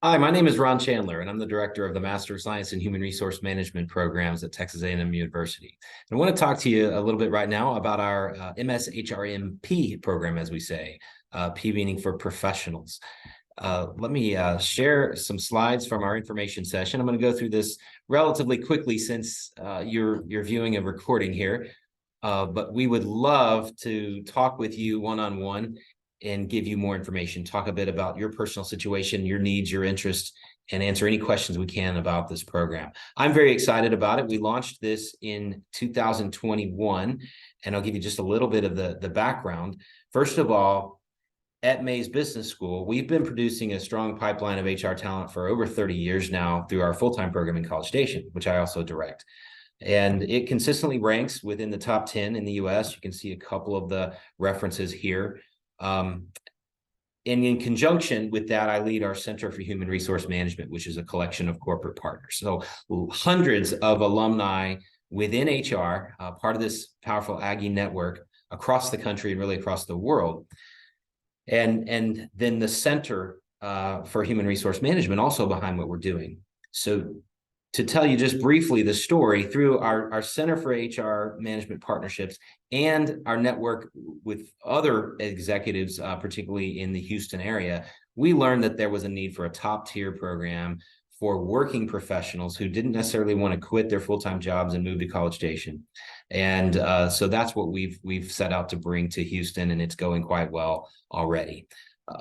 Hi, my name is Ron Chandler, and I'm the director of the Master of Science in Human Resource Management programs at Texas A&M University. And I want to talk to you a little bit right now about our MSHRMP program, as we say, P meaning for professionals. Let me share some slides from our information session. I'm going to go through this relatively quickly since you're viewing a recording here. But we would love to talk with you one-on-one and give you more information, talk a bit about your personal situation, your needs, your interests, and answer any questions we can about this program. I'm very excited about it. We launched this in 2021, and I'll give you just a little bit of the background. First of all, at Mays Business School, we've been producing a strong pipeline of HR talent for over 30 years now through our full-time program in College Station, which I also direct. And it consistently ranks within the top 10 in the US. You can see a couple of the references here. And in conjunction with that, I lead our Center for Human Resource Management, which is a collection of corporate partners. So hundreds of alumni within HR, part of this powerful Aggie network across the country and really across the world. And then the Center for Human Resource Management also behind what we're doing. So to tell you just briefly the story, through our Center for HR Management Partnerships and our network with other executives, particularly in the Houston area, we learned that there was a need for a top-tier program for working professionals who didn't necessarily want to quit their full-time jobs and move to College Station. And so that's what we've set out to bring to Houston, and it's going quite well already.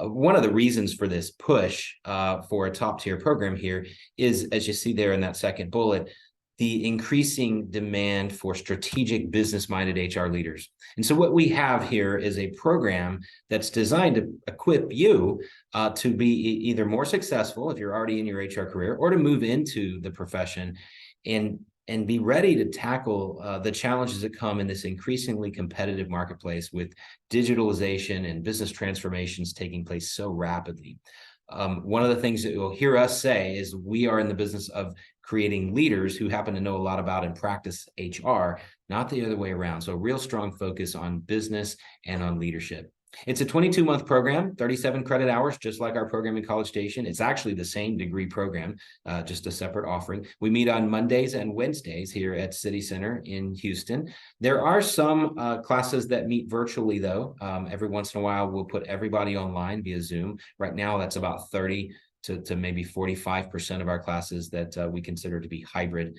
One of the reasons for this push for a top-tier program here is, as you see there in that second bullet, the increasing demand for strategic business-minded HR leaders. And so what we have here is a program that's designed to equip you to be either more successful if you're already in your HR career, or to move into the profession and be ready to tackle the challenges that come in this increasingly competitive marketplace with digitalization and business transformations taking place so rapidly. One of the things that you'll hear us say is we are in the business of creating leaders who happen to know a lot about and practice HR, not the other way around. So a real strong focus on business and on leadership. It's a 22-month program, 37 credit hours, just like our program in College Station. It's actually the same degree program, just a separate offering. We meet on Mondays and Wednesdays here at City Center in Houston. There are some classes that meet virtually, though. Every once in a while, we'll put everybody online via Zoom. Right now, that's about 30 to maybe 45% of our classes that we consider to be hybrid.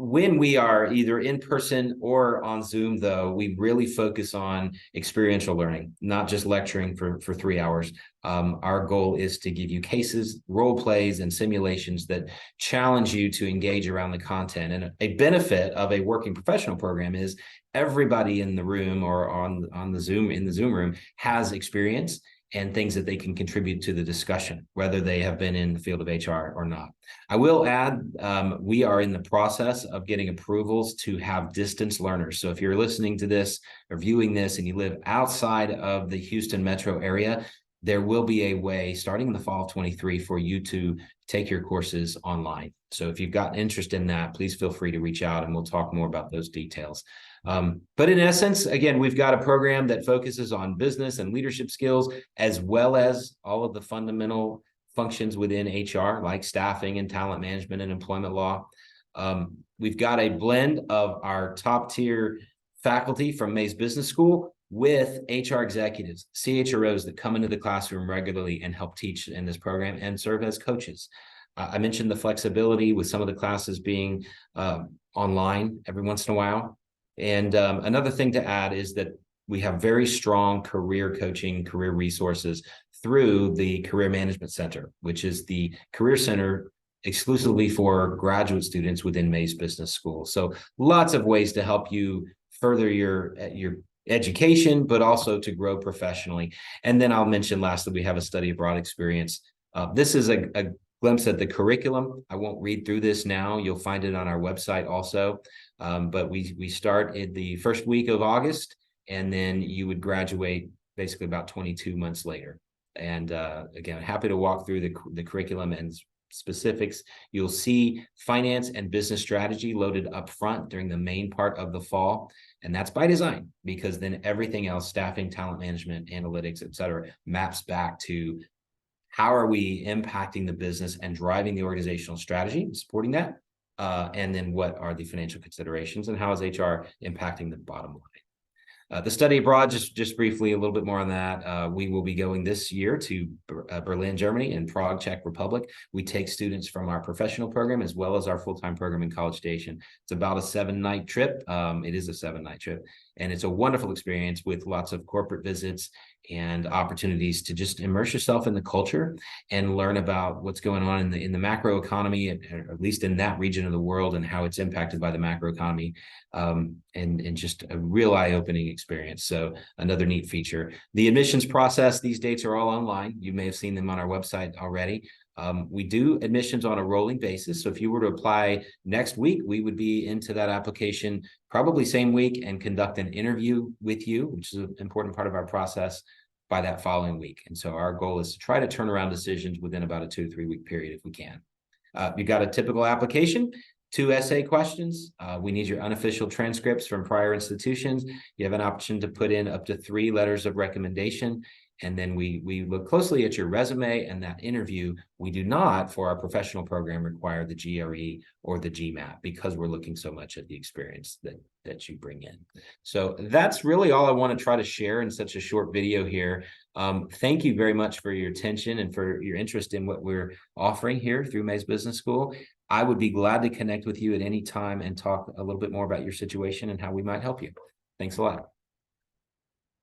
When we are either in person or on Zoom, though, we really focus on experiential learning, not just lecturing for 3 hours. Our goal is to give you cases, role plays, and simulations that challenge you to engage around the content. And a benefit of a working professional program is everybody in the room or on the Zoom, in the Zoom room, has experience and things that they can contribute to the discussion, whether they have been in the field of HR or not. I will add, we are in the process of getting approvals to have distance learners. So if you're listening to this or viewing this and you live outside of the Houston metro area, there will be a way starting in the fall of 23 for you to take your courses online. So if you've got interest in that, please feel free to reach out and we'll talk more about those details. But in essence, again, we've got a program that focuses on business and leadership skills, as well as all of the fundamental functions within HR, like staffing and talent management and employment law. We've got a blend of our top tier faculty from Mays Business School with HR executives, CHROs that come into the classroom regularly and help teach in this program and serve as coaches. I mentioned the flexibility with some of the classes being online every once in a while. And another thing to add is that we have very strong career coaching, career resources through the Career Management Center, which is the career center exclusively for graduate students within Mays Business School. So lots of ways to help you further your education, but also to grow professionally. And then I'll mention lastly, we have a study abroad experience. This is a glimpse at the curriculum. I won't read through this now. You'll find it on our website also. But we start in the first week of August, and then you would graduate basically about 22 months later. And again, happy to walk through the curriculum and specifics. You'll see finance and business strategy loaded up front during the main part of the fall. And that's by design, because then everything else, staffing, talent management, analytics, et cetera, maps back to how are we impacting the business and driving the organizational strategy, supporting that? And then what are the financial considerations and how is HR impacting the bottom line? The study abroad, just briefly, a little bit more on that. We will be going this year to Berlin, Germany, and Prague, Czech Republic. We take students from our professional program as well as our full-time program in College Station. It's about a 7-night trip. It is a 7-night trip, and it's a wonderful experience with lots of corporate visits and opportunities to just immerse yourself in the culture and learn about what's going on in the macro economy, at least in that region of the world, and how it's impacted by the macro economy, and just a real eye-opening experience. So another neat feature. The admissions process, these dates are all online. You may have seen them on our website already. We do admissions on a rolling basis. So if you were to apply next week, we would be into that application probably same week and conduct an interview with you, which is an important part of our process, by that following week. And so our goal is to try to turn around decisions within about a 2 to 3 week period if we can. You got a typical application, 2 essay questions. We need your unofficial transcripts from prior institutions. You have an option to put in up to 3 letters of recommendation. And then we look closely at your resume and that interview. We do not, for our professional program, require the GRE or the GMAT because we're looking so much at the experience that you bring in. So that's really all I want to try to share in such a short video here. Thank you very much for your attention and for your interest in what we're offering here through Mays Business School. I would be glad to connect with you at any time and talk a little bit more about your situation and how we might help you. Thanks a lot.